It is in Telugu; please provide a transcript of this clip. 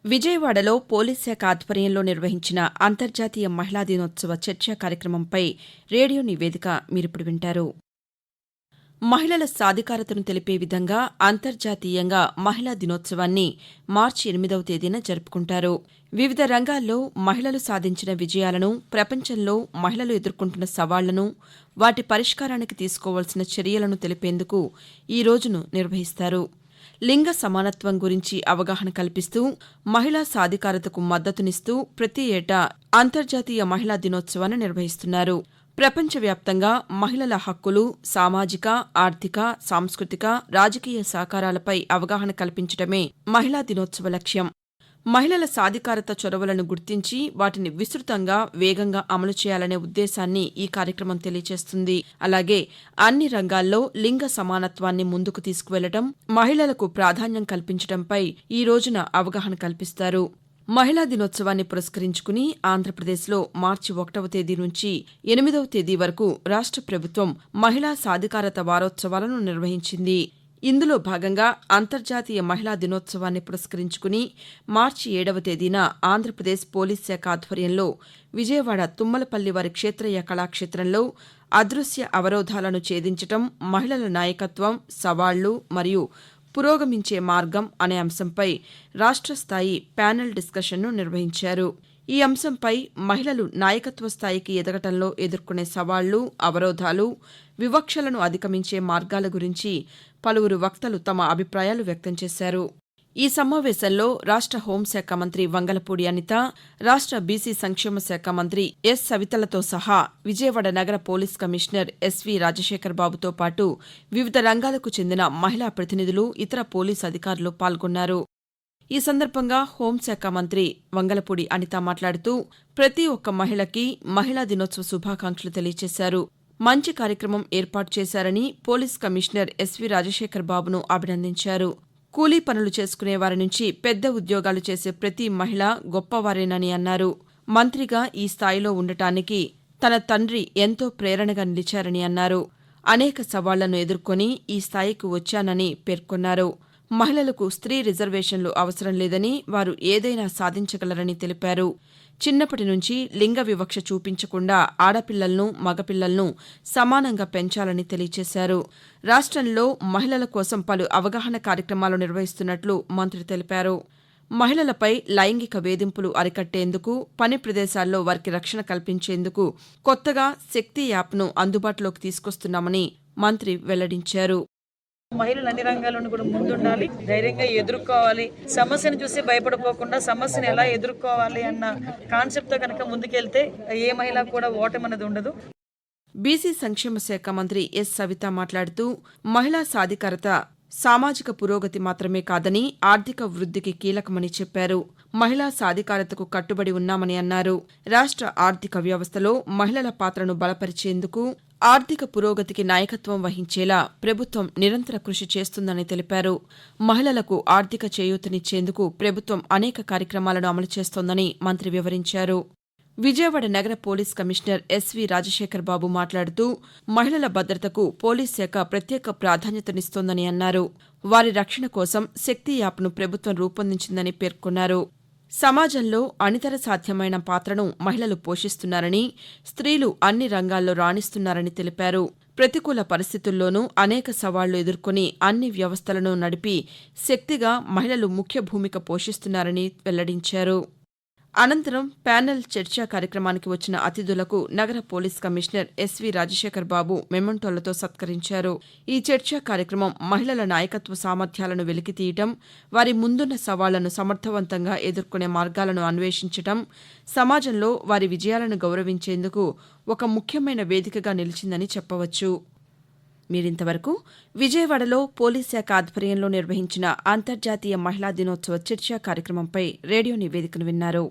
విజయవాడలో పోలీస్ శాఖ ఆధ్వర్యంలో నిర్వహించిన అంతర్జాతీయ మహిళా దినోత్సవ చర్చా కార్యక్రమంపై రేడియో నివేదిక మీరిప్పుడు వింటారు. మహిళల సాధికారతను తెలిపే విధంగా అంతర్జాతీయంగా మహిళా దినోత్సవాన్ని మార్చి 8వ తేదీన జరుపుకుంటారు. వివిధ రంగాల్లో మహిళలు సాధించిన విజయాలను, ప్రపంచంలో మహిళలు ఎదుర్కొంటున్న సవాళ్లను, వాటి పరిష్కారానికి తీసుకోవాల్సిన చర్యలను తెలిపేందుకు ఈ రోజును నిర్వహిస్తారు. లింగ సమానత్వం గురించి అవగాహన కల్పిస్తూ, మహిళా సాధికారతకు మద్దతునిస్తూ ప్రతి ఏటా అంతర్జాతీయ మహిళా దినోత్సవాన్ని నిర్వహిస్తున్నారు. ప్రపంచవ్యాప్తంగా మహిళల హక్కులు, సామాజిక, ఆర్థిక, సాంస్కృతిక, రాజకీయ సహకారాలపై అవగాహన కల్పించడమే మహిళా దినోత్సవ లక్ష్యం. మహిళల సాధికారత చొరవలను గుర్తించి వాటిని విస్తృతంగా, వేగంగా అమలు చేయాలనే ఉద్దేశాన్ని ఈ కార్యక్రమం తెలియజేస్తుంది. అలాగే అన్ని రంగాల్లో లింగ సమానత్వాన్ని ముందుకు తీసుకువెళ్లడం, మహిళలకు ప్రాధాన్యం కల్పించడంపై ఈ రోజున అవగాహన కల్పిస్తారు. మహిళా దినోత్సవాన్ని పురస్కరించుకుని ఆంధ్రప్రదేశ్లో మార్చి 1వ తేదీ నుంచి 8వ తేదీ వరకు రాష్ట్ర ప్రభుత్వం మహిళా సాధికారత వారోత్సవాలను నిర్వహించింది. ఇందులో భాగంగా అంతర్జాతీయ మహిళా దినోత్సవాన్ని పురస్కరించుకుని మార్చి 7వ తేదీన ఆంధ్రప్రదేశ్ పోలీస్ శాఖ ఆధ్వర్యంలో విజయవాడ తుమ్మలపల్లి వారి క్షేత్రయ్య కళాక్షేత్రంలో అదృశ్య అవరోధాలను ఛేదించటం, మహిళల నాయకత్వం, సవాళ్లు మరియు పురోగమించే మార్గం అనే అంశంపై రాష్ట్ర స్థాయి ప్యానెల్ డిస్కషన్ను నిర్వహించారు. ఈ అంశంపై మహిళలు నాయకత్వ స్థాయికి ఎదగటంలో ఎదుర్కొనే సవాళ్లు, అవరోధాలు, వివక్షలను అధిగమించే మార్గాల గురించి పలువురు వక్తలు తమ అభిప్రాయాలు వ్యక్తం చేశారు. ఈ సమావేశంలో రాష్ట్ర హోంశాఖ మంత్రి వంగలపూడి అనిత, రాష్ట్ర బీసీ సంక్షేమ శాఖ మంత్రి ఎస్ సవితలతో సహా విజయవాడ నగర పోలీస్ కమిషనర్ ఎస్వి రాజశేఖర్ బాబుతో పాటు వివిధ రంగాలకు చెందిన మహిళా ప్రతినిధులు, ఇతర పోలీసు అధికారులు పాల్గొన్నారు. ఈ సందర్భంగా హోంశాఖ మంత్రి వంగలపూడి అనిత మాట్లాడుతూ, ప్రతి ఒక్క మహిళకి మహిళా దినోత్సవ శుభాకాంక్షలు తెలియజేశారు. మంచి కార్యక్రమం ఏర్పాటు చేశారని పోలీస్ కమిషనర్ ఎస్వి రాజశేఖర్ బాబును అభినందించారు. కూలీ పనులు చేసుకునే వారి నుంచి పెద్ద ఉద్యోగాలు చేసే ప్రతి మహిళ గొప్పవారేనని అన్నారు. మంత్రిగా ఈ స్థాయిలో ఉండటానికి తన తండ్రి ఎంతో ప్రేరణగా నిలిచారని అన్నారు. అనేక సవాళ్లను ఎదుర్కొని ఈ స్థాయికి వచ్చానని పేర్కొన్నారు. మహిళలకు స్త్రీ రిజర్వేషన్లు అవసరం లేదని, వారు ఏదైనా సాధించగలరని తెలిపారు. చిన్నప్పటి నుంచి లింగ వివక్ష చూపించకుండా ఆడపిల్లలను, మగపిల్లలను సమానంగా పెంచాలని తెలియజేశారు. రాష్ట్రంలో మహిళల కోసం పలు అవగాహన కార్యక్రమాలు నిర్వహిస్తున్నట్లు మంత్రి తెలిపారు. మహిళలపై లైంగిక వేధింపులు అరికట్టేందుకు, పని ప్రదేశాల్లో వారికి రక్షణ కల్పించేందుకు కొత్తగా శక్తి యాప్ను అందుబాటులోకి తీసుకొస్తున్నామని మంత్రి వెల్లడించారు. మహిళలు అన్ని రంగాల్లోనూ కూడా ముందుండాలి, ధైర్యంగా ఎదుర్కోవాలి, సమస్యను చూసి భయపడిపోకుండా సమస్యను ఎలా ఎదుర్కోవాలి అన్న కాన్సెప్ట్తో కనుక ముందుకెళ్తే ఏ మహిళ కూడా ఓటమి అనేది ఉండదు. బీసీ సంక్షేమ శాఖ మంత్రి ఎస్ సవిత మాట్లాడుతూ, మహిళా సాధికారత సామాజిక పురోగతి మాత్రమే కాదని, ఆర్థిక వృద్ధికి కీలకమని చెప్పారు. మహిళా సాధికారతకు కట్టుబడి ఉన్నామని అన్నారు. రాష్ట్ర ఆర్థిక వ్యవస్థలో మహిళల పాత్రను బలపరిచేందుకు, ఆర్థిక పురోగతికి నాయకత్వం వహించేలా ప్రభుత్వం నిరంతర కృషి చేస్తుందని తెలిపారు. మహిళలకు ఆర్థిక చేయూతనిచ్చేందుకు ప్రభుత్వం అనేక కార్యక్రమాలను అమలు చేస్తోందని మంత్రి వివరించారు. విజయవాడ నగర పోలీస్ కమిషనర్ ఎస్వి రాజశేఖర్ బాబు మాట్లాడుతూ, మహిళల భద్రతకు పోలీస్ శాఖ ప్రత్యేక ప్రాధాన్యతనిస్తోందని అన్నారు. వారి రక్షణ కోసం శక్తి యాప్ను ప్రభుత్వం రూపొందించిందని పేర్కొన్నారు. సమాజంలో అనితర సాధ్యమైన పాత్రను మహిళలు పోషిస్తున్నారని, స్త్రీలు అన్ని రంగాల్లో రాణిస్తున్నారని తెలిపారు. ప్రతికూల పరిస్థితుల్లోనూ అనేక సవాళ్లు ఎదుర్కొని అన్ని వ్యవస్థలను నడిపి శక్తిగా మహిళలు ముఖ్య భూమిక పోషిస్తున్నారని వెల్లడించారు. అనంతరం ప్యానెల్ చర్చా కార్యక్రమానికి వచ్చిన అతిథులకు నగర పోలీస్ కమిషనర్ ఎస్వి రాజశేఖర్ బాబు మెమంటోలతో సత్కరించారు. ఈ చర్చా కార్యక్రమం మహిళల నాయకత్వ సామర్థ్యాలను వెలికితీయటం, వారి ముందున్న సవాళ్లను సమర్థవంతంగా ఎదుర్కొనే మార్గాలను అన్వేషించటం, సమాజంలో వారి విజయాలను గౌరవించేందుకు ఒక ముఖ్యమైన వేదికగా నిలిచిందని చెప్పవచ్చు. మీరింతవరకు విజయవాడలో పోలీస్ శాఖ ఆధ్వర్యంలో నిర్వహించిన అంతర్జాతీయ మహిళా దినోత్సవ చర్చా కార్యక్రమంపై రేడియో నివేదికను విన్నారు.